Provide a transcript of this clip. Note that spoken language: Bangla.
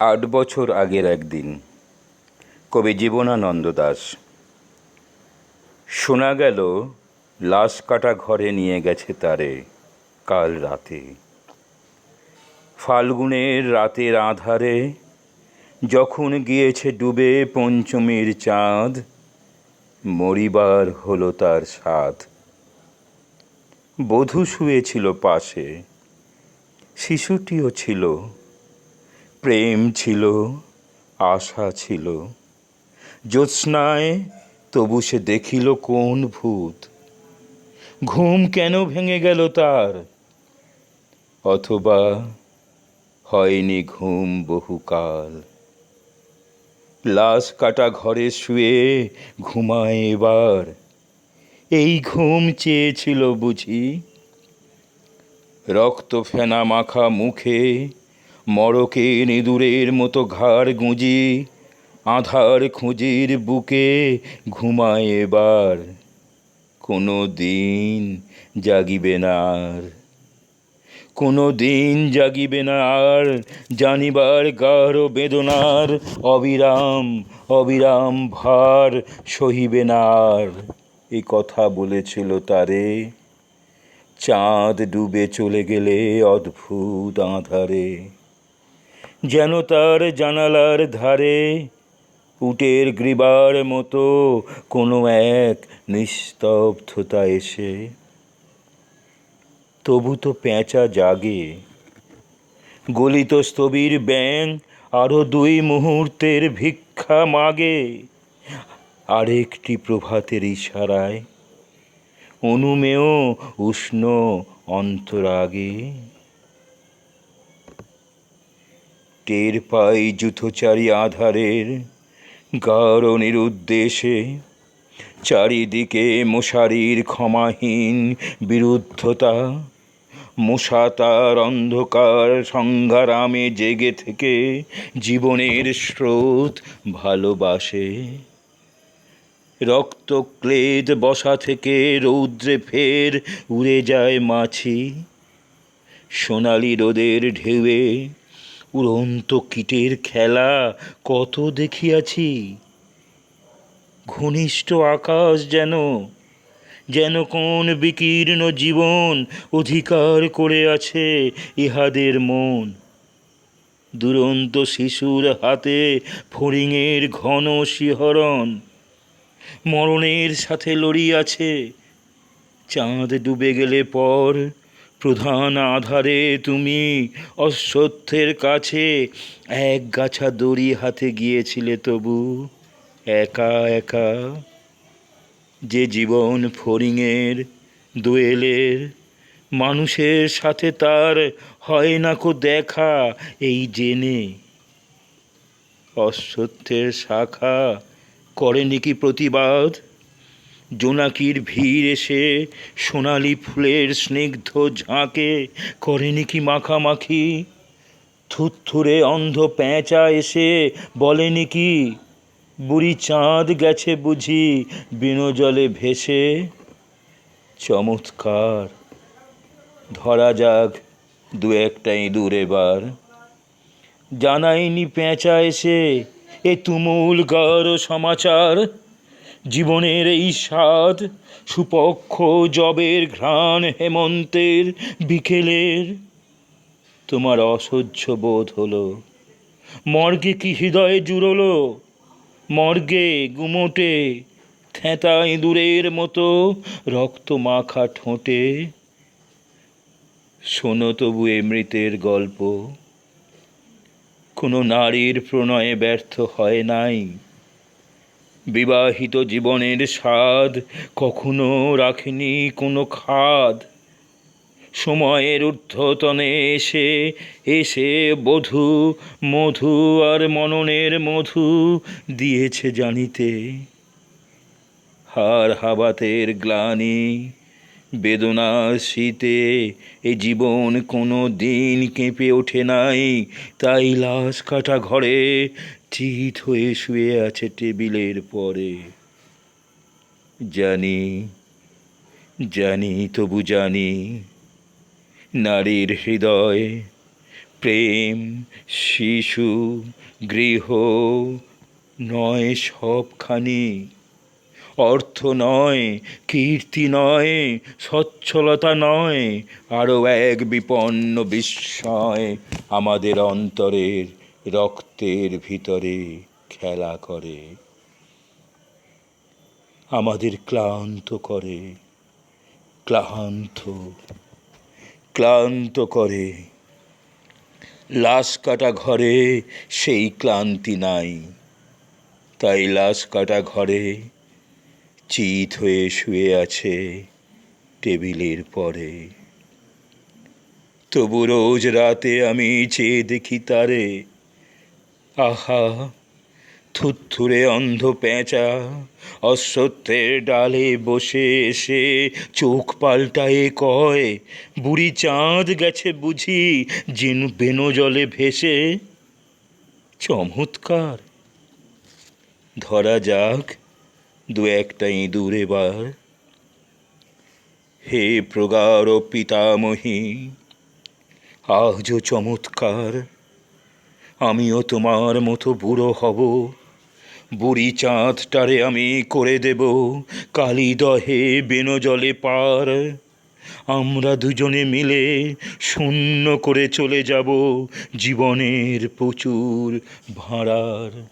8 বছর আগের একদিন। কবি জীবনানন্দ দাশ। শোনা গেল লাশ কাটা ঘরে নিয়ে গেছে তারে কাল রাতে। ফাল্গুনের রাতের আঁধারে যখন গিয়েছে ডুবে পঞ্চমীর চাঁদ, মরিবার হলো তার সাধ। বধূ শুয়েছিল পাশে, শিশুটিও ছিল, প্রেম ছিল, আশা ছিল। জ্যোৎস্নায় তবু সে দেখিল কোন ভূত, ঘুম কেন ভেঙে গেল তার, অথবা হয়নি ঘুম বহুকাল। লাশ কাটা ঘরে শুয়ে ঘুমায় এবার, এই ঘুম চেয়েছিল বুঝি। রক্ত ফেনা মাখা মুখে মড়কে ইঁদুরের মতো ঘাড় গুঁজি, আধার খুঁজির বুকে ঘুমায় এবার, কোনো দিন জাগিবে না আর, কোনো দিন জাগিবে না আর। জানিবার গাঢ় বেদনার অবিরাম অবিরাম ভার সহিবে না আর। এ কথা বলেছিল তারে চাঁদ ডুবে চলে গেলে অদ্ভুত আঁধারে। যেন তার জানালার ধারে উটের গ্রীবার মতো কোনো এক নিস্তব্ধতা এসে। তবু তো পেঁচা জাগে, গলিত স্থবির ব্যাঙ আরো 2 মুহূর্তের ভিক্ষা মাগে। আরেকটি প্রভাতের ইশারায় অনুমেয় উষ্ণ অন্তরাগে। টের পাই যুথচারী আধারের গাঢ় নিরুদ্দেশে, চারিদিকে মশারির ক্ষমাহীন বিরুদ্ধতা। মশা তার অন্ধকার সংগ্রামে জেগে থেকে জীবনের স্রোত ভালোবাসে। রক্তক্লেদ বসা থেকে রৌদ্রে ফের উড়ে যায় মাছি। সোনালি রোদের ঢেউয়ে উড়ন্ত কীটের খেলা কত দেখিয়াছি। ঘনিষ্ঠ আকাশ যেন যেন কোন বিকীর্ণ জীবন অধিকার করে আছে ইহাদের মন। দুরন্ত শিশুর হাতে ফড়িংয়ের ঘন শিহরণ, মরণের সাথে লড়িয়াছে। চাঁদ ডুবে গেলে পর প্রধান আধারে তুমি অশ্বত্থের কাছে এক গাছা দড়ি হাতে গিয়েছিলে তবু একা একা। যে জীবন ফড়িংয়ের দোয়েলের, মানুষের সাথে তার হয় না কো দেখা এই জেনে। অশ্বত্থের শাখা করেনি কি প্রতিবাদ, জোনাকির ভিড় এসে সোনালি ফুলের স্নিগ্ধ ঝাঁকে করেনি কি মাখামাখি। থুরথুরে অন্ধ পেঁচা এসে বলেনি কি বুড়ি চাঁদ গেছে বুঝি বিনো জলে ভেসে। চমৎকার, ধরা যাক 2-1টা ইঁদুর এবার। জানায়নি পেঁচা এসে এ তুমুল গাঢ় সমাচার। জীবনের এই স্বাদ সুপক্ষ জবের ঘ্রাণ হেমন্তের বিকেলের। তোমার অসহ্য বোধ হলো, মর্গে কি হৃদয়ে জুড়লো। মর্গে গুমোটে থ্যাঁতা ইঁদুরের মতো রক্ত মাখা ঠোঁটে। শোনো তবু এ মৃতের গল্প, কোনো নারীর প্রণয়ে ব্যর্থ হয় নাই। বিবাহিত জীবনের স্বাদ কখনো রাখেনি কোনো খাদ। সময়ের ঊর্ধ্বতনে এসে এসে বধূ মধু আর মননের মধু দিয়েছে জানিতে। হাড় হাবাতের গ্লানি বেদনার শীতে এ জীবন কোনো দিন কেঁপে ওঠে নাই। তাই লাশ কাটা ঘরে চিত হয়ে শুয়ে আছে টেবিলের পরে। জানি জানি তবু জানি, নারীর হৃদয় প্রেম, শিশু, গৃহ নয় সবখানি, অর্থ নয়, কীর্তি নয়, সচ্ছলতা নয়, আরও এক বিপন্ন বিস্ময় আমাদের অন্তরের রক্তের ভিতরে খেলা করে, আমাদের ক্লান্ত করে, ক্লান্ত ক্লান্ত করে। লাশ কাটা ঘরে সেই ক্লান্তি নাই, তাই লাশ কাটা ঘরে চিত হয়ে শুয়ে আছে টেবিলের পরে। তবু রোজ রাতে আমি চেয়ে দেখি তারে, আহা থুত্থুরে অন্ধ পেঁচা অশ্বত্থের ডালে বসে এসে চোখ পাল্টায়ে কয়, বুড়ি চাঁদ গেছে বুঝি বেনো জলে ভেসে। চমৎকার, ধরা যাক দু একটা ইঁদুর এবার। হে প্রগাঢ় পিতামহী, আজও চমৎকার, আমিও তোমার মতো বুড়ো হব, বুড়ি চাঁদটারে আমি করে দেব কালী দহে বেনো জলে পার। আমরা দুজনে মিলে শূন্য করে চলে যাব জীবনের প্রচুর ভাঁড়ার।